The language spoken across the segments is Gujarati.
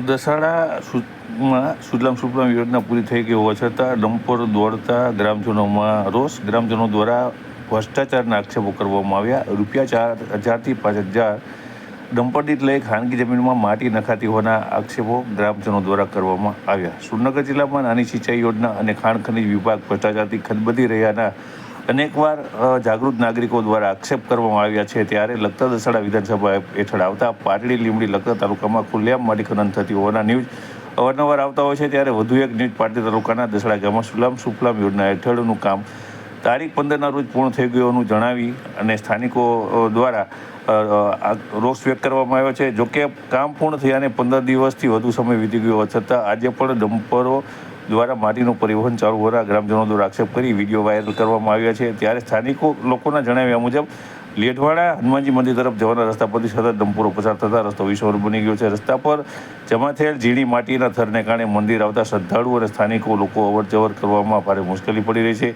દસાડામાં સુજલામ સુફલામ યોજના પૂરી થઈ ગઈ હોવા છતાં ડમ્પર દોડતા ગ્રામજનોમાં રોષ. ગ્રામજનો દ્વારા ભ્રષ્ટાચારના આક્ષેપો કરવામાં આવ્યા. ₹4,000થી ₹5,000 ડમ્પર દીઠ લઈ ખાનગી જમીનમાં માટી નખાતી હોવાના આક્ષેપો ગ્રામજનો દ્વારા કરવામાં આવ્યા. સુરનગર જિલ્લામાં નાની સિંચાઈ યોજના અને ખાણ ખનીજ વિભાગ ભ્રષ્ટાચારથી ખદબદી રહ્યાના અનેકવાર જાગૃત નાગરિકો દ્વારા આક્ષેપ કરવામાં આવ્યા છે. ત્યારે લખતર દસાડા વિધાનસભા હેઠળ આવતા પાટડી લીંબડી લખતર તાલુકામાં ખુલ્લેઆમ માટી ખનન થતી હોવાના ન્યૂઝ અવારનવાર આવતા હોય છે. ત્યારે વધુ એક ન્યૂઝ પાટડી તાલુકાના દસાડા ગામમાં સુજલામ સુફલામ યોજના હેઠળનું કામ તારીખ 15ના રોજ પૂર્ણ થઈ ગયું જણાવી અને સ્થાનિકો દ્વારા રોષ વ્યક્ત કરવામાં આવ્યો છે. જોકે કામ પૂર્ણ થયાને 15 દિવસથી વધુ સમય વીતી ગયો છતાં આજે પણ ડમ્પરો દ્વારા માટીનું પરિવહન ચાલુ હોવાના ગ્રામજનો દ્વારા આક્ષેપ કરી વિડીયો વાયરલ કરવામાં આવ્યા છે. ત્યારે સ્થાનિકો લોકોના જણાવ્યા મુજબ લેઢવાડા હનુમાનજી મંદિર તરફ જવાના રસ્તા પરથી સતત ડમ્પરો પસાર થતા રસ્તો વિષમરૂપ બની ગયો છે. રસ્તા પર જમા થયેલ ઝીણી માટીના થરને કારણે મંદિર આવતા શ્રદ્ધાળુઓ અને સ્થાનિકો લોકો અવરજવર કરવામાં ભારે મુશ્કેલી પડી રહી છે.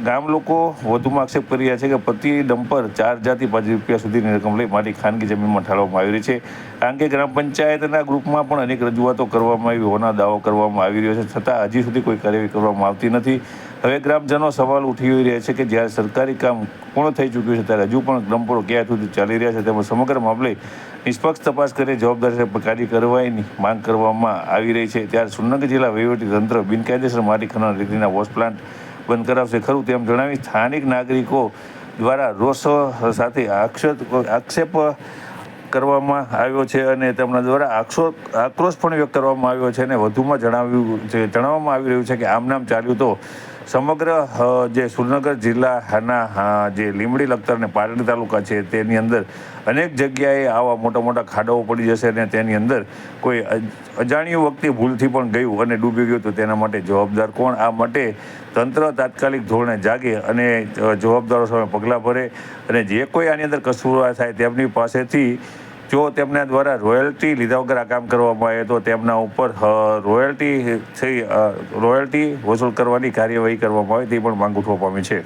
ગામ લોકો વધુમાં આક્ષેપ કરી રહ્યા છે કે પ્રતિ ડમ્પર ₹4,000થી ₹5,000 સુધીની રકમ લઈ માટી ખાનગી જમીનમાં ઠાલવવામાં આવી રહી છે. આ અંગે ગ્રામ પંચાયતના ગ્રુપમાં પણ અનેક રજૂઆતો કરવામાં આવી હોવાના દાવો કરવામાં આવી રહ્યો છે, છતાં હજી સુધી કોઈ કાર્યવાહી કરવામાં આવતી નથી. હવે ગ્રામજનો સવાલ ઉઠી રહ્યા છે કે જ્યારે સરકારી કામ પૂર્ણ થઈ ચૂક્યું છે ત્યારે હજુ પણ ડમ્પરો ક્યાં સુધી ચાલી રહ્યા છે, તેમજ સમગ્ર મામલે નિષ્પક્ષ તપાસ કરી જવાબદાર કાર્યવાહીની માંગ કરવામાં આવી રહી છે. ત્યારે સુરનગર જિલ્લા વહીવટીતંત્ર બિનકાયદેસર માટી ખનન રેતીના વોશ પ્લાન્ટ બંધ કરાવશે ખરું તેમ જણાવી સ્થાનિક નાગરિકો દ્વારા રોષ સાથે આક્ષેપ કરવામાં આવ્યો છે અને તેમના દ્વારા આક્રોશ પણ વ્યક્ત કરવામાં આવ્યો છે. અને વધુમાં જણાવવામાં આવી રહ્યું છે કે આમ નામ ચાલ્યું તો સમગ્ર જે સુરનગર જિલ્લાના જે લીંબડી લખતર અને પાટડી તાલુકા છે તેની અંદર અનેક જગ્યાએ આવા મોટા મોટા ખાડાઓ પડી જશે અને તેની અંદર કોઈ અજાણ્યું વ્યક્તિ ભૂલથી પણ ગયું અને ડૂબી ગયું તો તેના માટે જવાબદાર કોણ? આ માટે તંત્ર તાત્કાલિક ધોરણે જાગે અને જવાબદારો સામે પગલાં ભરે અને જે કોઈ આની અંદર કસૂરવાર થાય તેમની પાસેથી જો તેમના દ્વારા રોયલ્ટી લીધા વગર આ કામ કરવામાં આવે તો તેમના ઉપર રોયલ્ટી વસૂલ કરવાની કાર્યવાહી કરવામાં આવે તે પણ માંગ ઉઠવા પામી છે.